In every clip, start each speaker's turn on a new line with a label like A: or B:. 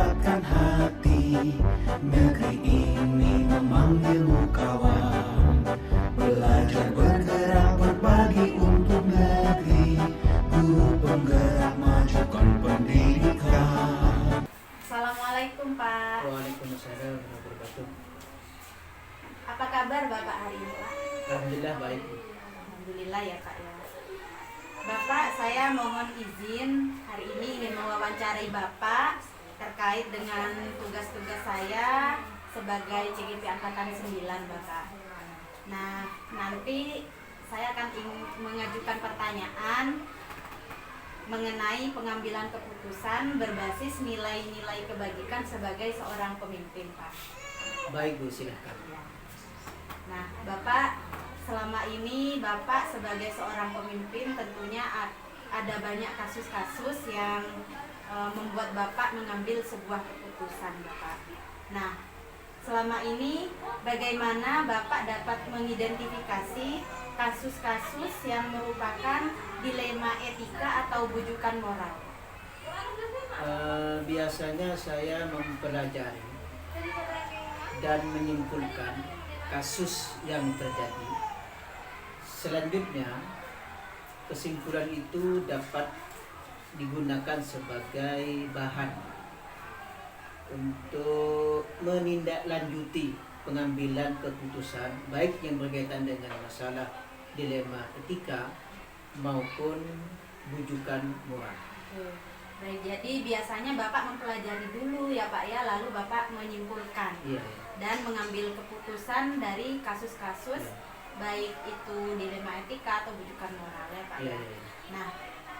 A: kuatkan hati. Negeri ini memanggilmu kawan. Belajar bergerak berbagi untuk negeri. Guru penggerak majukan pendidikan.
B: Assalamualaikum Pak.
C: Waalaikumsalam warahmatullahi wabarakatuh.
B: Apa kabar Bapak hari ini Pak?
C: Alhamdulillah baik.
B: Alhamdulillah ya Pak ya. Bapak, saya mohon izin hari ini ingin mewawancarai Bapak terkait dengan tugas-tugas saya sebagai CGP Angkatan 9 Bapak. Nah, nanti saya akan mengajukan pertanyaan mengenai pengambilan keputusan berbasis nilai-nilai kebajikan sebagai seorang pemimpin Pak.
C: Baik Bu, silahkan.
B: Ya. Nah, Bapak, selama ini Bapak sebagai seorang pemimpin tentunya ada banyak kasus-kasus yang membuat Bapak mengambil sebuah keputusan Bapak. Nah, selama ini bagaimana Bapak dapat mengidentifikasi kasus-kasus yang merupakan dilema etika atau bujukan moral?
C: Biasanya saya mempelajari dan menyimpulkan kasus yang terjadi. Selanjutnya, kesimpulan itu dapat digunakan sebagai bahan untuk menindaklanjuti pengambilan keputusan baik yang berkaitan dengan masalah dilema etika maupun bujukan moral.
B: Baik, jadi biasanya Bapak mempelajari dulu ya Pak ya, lalu Bapak menyimpulkan dan mengambil keputusan dari kasus-kasus baik itu dilema etika atau bujukan moral ya Pak ya. Nah,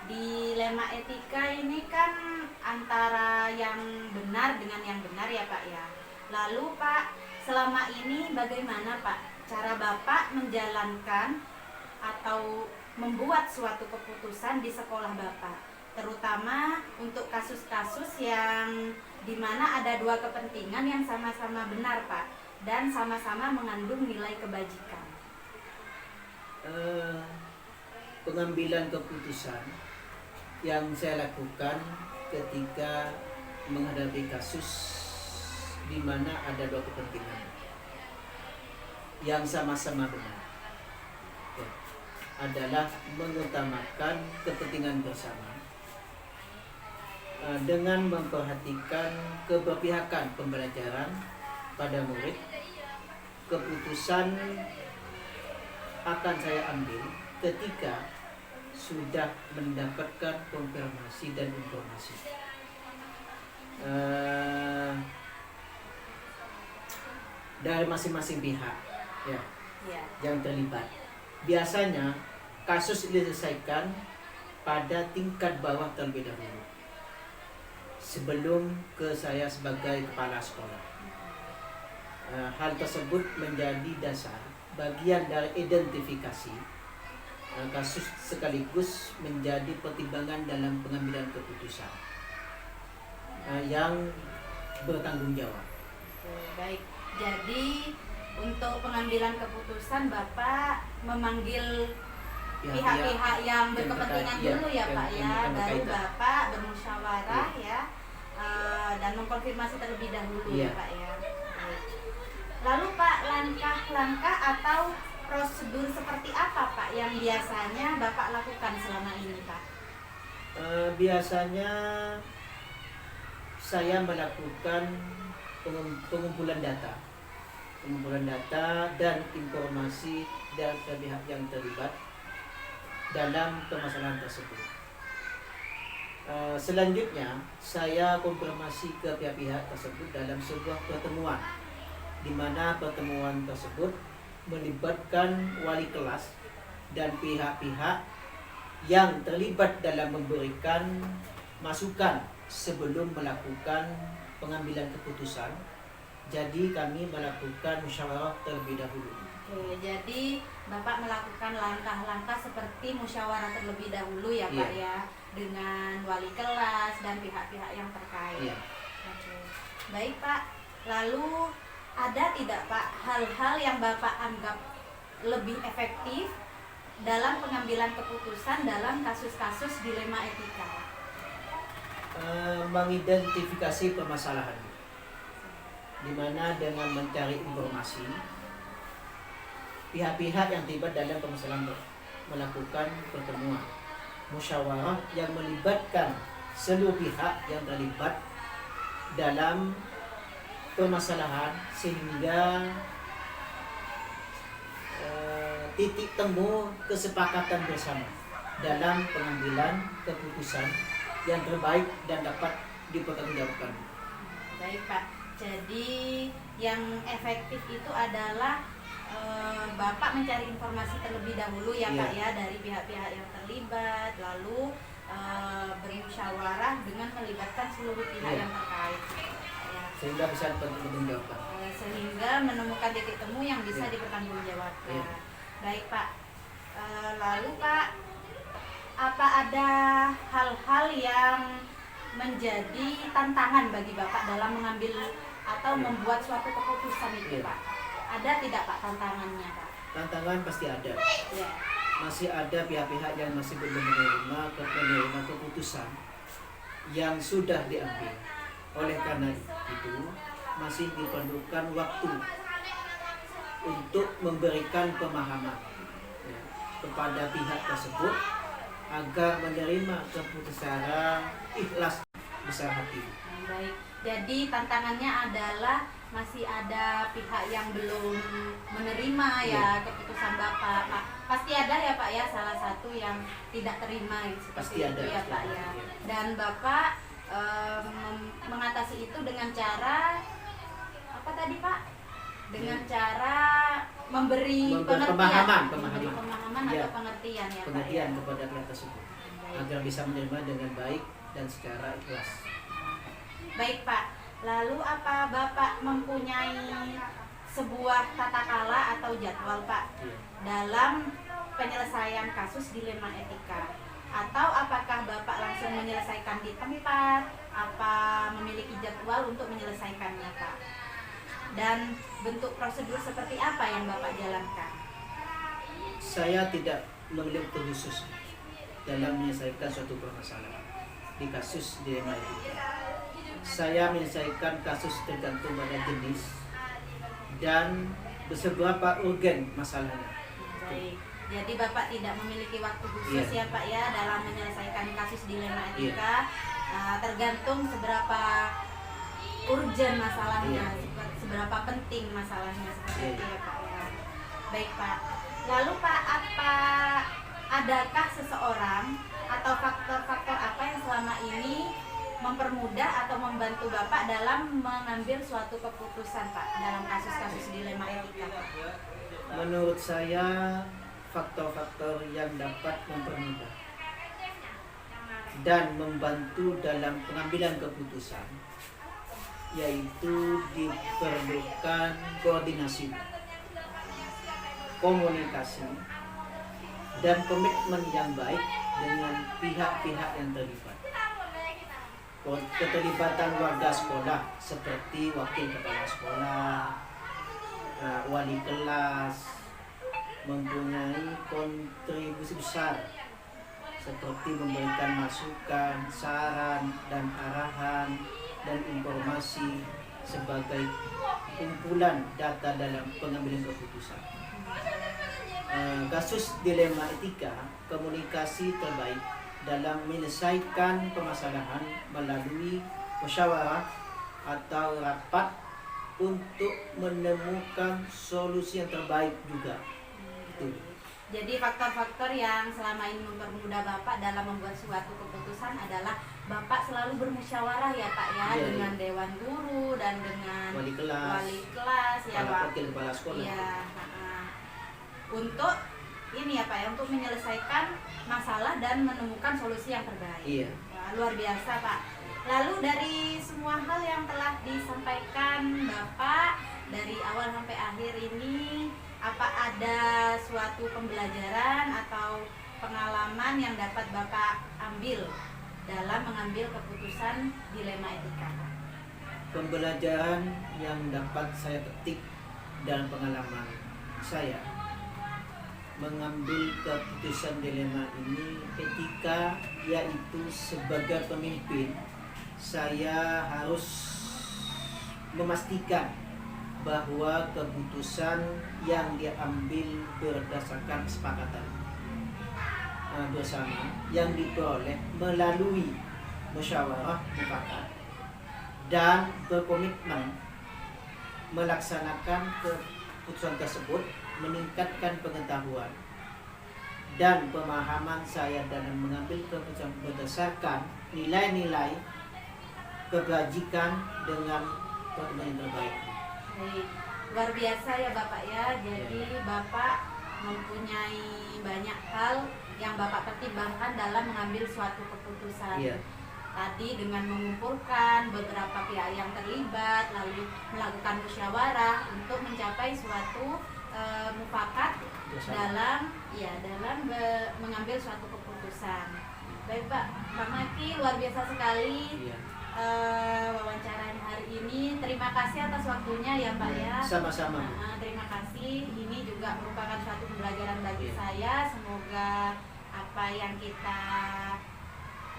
B: dilema etika ini kan antara yang benar dengan yang benar ya Pak ya. Lalu Pak, selama ini bagaimana Pak cara Bapak menjalankan atau membuat suatu keputusan di sekolah Bapak, terutama untuk kasus-kasus yang dimana ada dua kepentingan yang sama-sama benar Pak dan sama-sama mengandung nilai kebajikan?
C: Pengambilan keputusan yang saya lakukan ketika menghadapi kasus di mana ada dua kepentingan yang sama-sama benar adalah mengutamakan kepentingan bersama dengan memperhatikan keberpihakan pembelajaran pada murid. Keputusan akan saya ambil ketika sudah mendapatkan konfirmasi dan informasi dari masing-masing pihak yang terlibat. Biasanya kasus diselesaikan pada tingkat bawah terlebih dahulu sebelum ke saya sebagai kepala sekolah. Hal tersebut menjadi dasar bagian dari identifikasi kasus sekaligus menjadi pertimbangan dalam pengambilan keputusan yang bertanggung jawab.
B: Baik, jadi untuk pengambilan keputusan Bapak memanggil pihak-pihak yang berkepentingan dulu ya Pak ya, baru Bapak bermusyawarah dan mengkonfirmasi terlebih dahulu ya Pak ya. Lalu Pak, langkah-langkah atau prosedur seperti apa Pak yang biasanya Bapak lakukan selama ini Pak?
C: Biasanya saya melakukan pengumpulan data dan informasi dari pihak yang terlibat dalam permasalahan tersebut. Selanjutnya saya konfirmasi ke pihak-pihak tersebut dalam sebuah pertemuan, di mana pertemuan tersebut melibatkan wali kelas dan pihak-pihak yang terlibat dalam memberikan masukan sebelum melakukan pengambilan keputusan. Jadi kami melakukan musyawarah terlebih dahulu.
B: Oke, jadi Bapak melakukan langkah-langkah seperti musyawarah terlebih dahulu ya Pak ya, dengan wali kelas dan pihak-pihak yang terkait. Oke. Baik Pak, lalu ada tidak Pak hal-hal yang Bapak anggap lebih efektif dalam pengambilan keputusan dalam kasus-kasus dilema etika?
C: mengidentifikasi permasalahan, di mana dengan mencari informasi, pihak-pihak yang terlibat dalam permasalahan melakukan pertemuan musyawarah yang melibatkan seluruh pihak yang terlibat dalam permasalahan, sehingga titik temu kesepakatan bersama dalam pengambilan keputusan yang terbaik dan dapat dipertanggungjawabkan.
B: Baik Pak, jadi yang efektif itu adalah Bapak mencari informasi terlebih dahulu ya Pak ya, dari pihak-pihak yang terlibat, lalu bermusyawarah dengan melibatkan seluruh pihak yang terkait ya.
C: Sehingga bisa dipertanggungjawabkan.
B: Sehingga menemukan titik temu yang bisa dipertanggungjawabkan. Baik Pak, lalu Pak, apa ada hal-hal yang menjadi tantangan bagi Bapak dalam mengambil atau membuat suatu keputusan itu Pak? Ada tidak Pak tantangannya Pak?
C: Tantangan pasti ada.
B: Ya.
C: Masih ada pihak-pihak yang masih belum menerima keputusan yang sudah diambil. Oleh karena itu masih diperlukan waktu untuk memberikan pemahaman kepada pihak tersebut agar menerima keputusan secara ikhlas besar hati.
B: Baik, jadi tantangannya adalah masih ada pihak yang belum menerima ya keputusan Bapak. Pak, pasti ada ya Pak ya salah satu yang tidak terima seperti
C: Pasti
B: itu
C: ada,
B: ya
C: pasti
B: Pak
C: ada,
B: ya.
C: ya.
B: Dan Bapak mengatasi itu dengan cara apa tadi Pak? Dengan cara memberi
C: pemahaman
B: atau pengertian ya Pak.
C: Pengertian kepada pihak tersebut agar bisa menerima dengan baik dan secara ikhlas.
B: Baik Pak, lalu apa Bapak mempunyai sebuah tata kala atau jadwal Pak dalam penyelesaian kasus dilema etika? Atau apakah Bapak langsung menyelesaikan di tempat? Apa memiliki jadwal untuk menyelesaikannya Pak? Dan bentuk prosedur seperti apa yang Bapak jalankan?
C: Saya tidak memiliki khusus dalam menyelesaikan suatu permasalahan di kasus dilema etika. Saya menyelesaikan kasus tergantung pada jenis dan seberapa urgen masalahnya.
B: Baik, jadi Bapak tidak memiliki waktu khusus ya Pak ya dalam menyelesaikan kasus dilema etika. Tergantung seberapa urgen masalahnya, seberapa penting masalahnya seperti itu ya Pak ya. Baik Pak, lalu Pak, adakah seseorang atau faktor-faktor apa yang selama ini mempermudah atau membantu Bapak dalam mengambil suatu keputusan Pak dalam kasus-kasus dilema etika Pak?
C: Menurut saya faktor-faktor yang dapat mempermudah dan membantu dalam pengambilan keputusan yaitu diperlukan koordinasi, komunikasi, dan komitmen yang baik dengan pihak-pihak yang terlibat. Keterlibatan warga sekolah seperti wakil kepala sekolah, wali kelas mempunyai kontribusi besar seperti memberikan masukan, saran, dan arahan dan informasi sebagai kumpulan data dalam pengambilan keputusan. Kasus dilema etika, komunikasi terbaik dalam menyelesaikan permasalahan melalui musyawarah atau rapat untuk menemukan solusi yang terbaik juga. Itu.
B: Jadi faktor-faktor yang selama ini mempermudah Bapak dalam membuat suatu keputusan adalah Bapak selalu bermusyawarah ya Pak ya, dengan dewan guru dan dengan
C: wali kelas
B: ya Pak.
C: Wakil kepala sekolah.
B: Iya. Untuk ini ya Pak ya, untuk menyelesaikan masalah dan menemukan solusi yang terbaik.
C: Iya.
B: Wah, luar biasa Pak. Lalu dari semua hal yang telah disampaikan Bapak dari awal sampai akhir ini, apa ada suatu pembelajaran atau pengalaman yang dapat Bapak ambil dalam mengambil keputusan dilema etika?
C: Pembelajaran yang dapat saya petik dalam pengalaman saya mengambil keputusan dilema ini etika, yaitu sebagai pemimpin saya harus memastikan bahwa keputusan yang diambil berdasarkan kesepakatan bersama yang diperoleh melalui musyawarah mufakat dan berkomitmen melaksanakan keputusan tersebut meningkatkan pengetahuan dan pemahaman saya dalam mengambil keputusan berdasarkan nilai-nilai kebajikan dengan pertemuan yang terbaik.
B: Baik, luar biasa ya Bapak ya. Jadi Bapak mempunyai banyak hal yang Bapak pertimbangkan dalam mengambil suatu keputusan.
C: Iya.
B: Tadi dengan mengumpulkan beberapa pihak yang terlibat, lalu melakukan musyawarah untuk mencapai suatu mufakat dalam mengambil suatu keputusan. Baik Pak Maki, luar biasa sekali.
C: Iya.
B: Wawancara hari ini. Terima kasih atas waktunya ya Pak ya.
C: Sama-sama.
B: Terima kasih. Ini juga merupakan suatu pembelajaran bagi
C: Iya.
B: saya. Semoga apa yang kita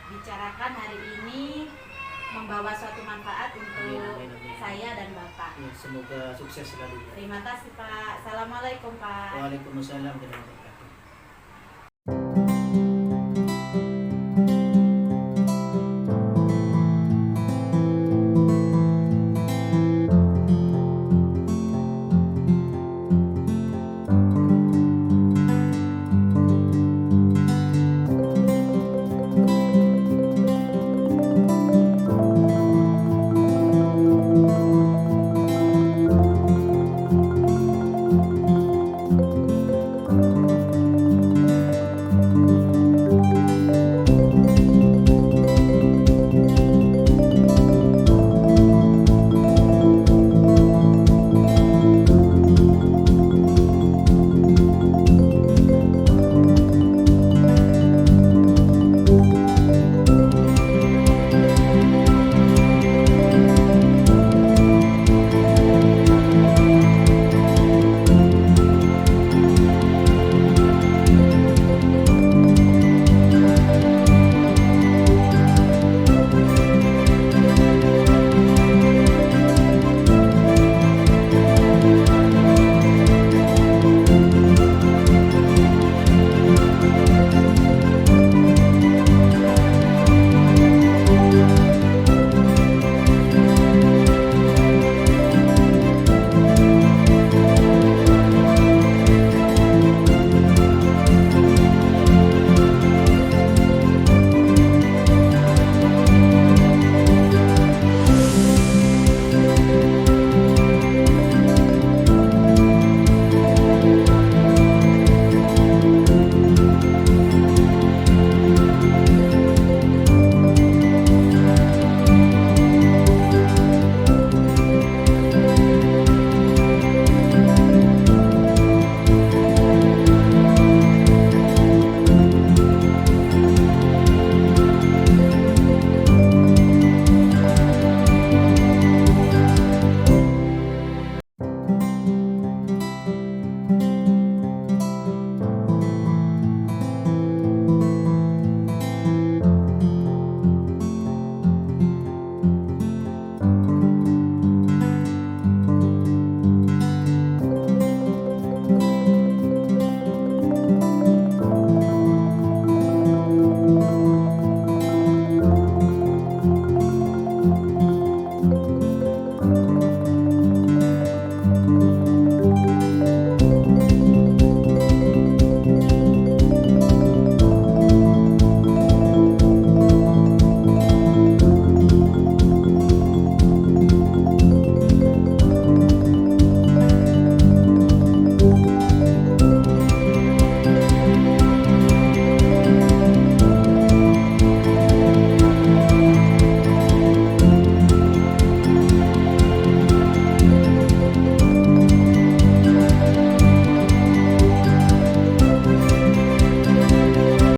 B: bicarakan hari ini membawa suatu manfaat untuk
C: Amin.
B: saya dan Bapak.
C: Ya, semoga sukses selalu.
B: Terima kasih Pak. Assalamualaikum Pak.
C: Waalaikumsalam warahmatullahi wabarakatuh.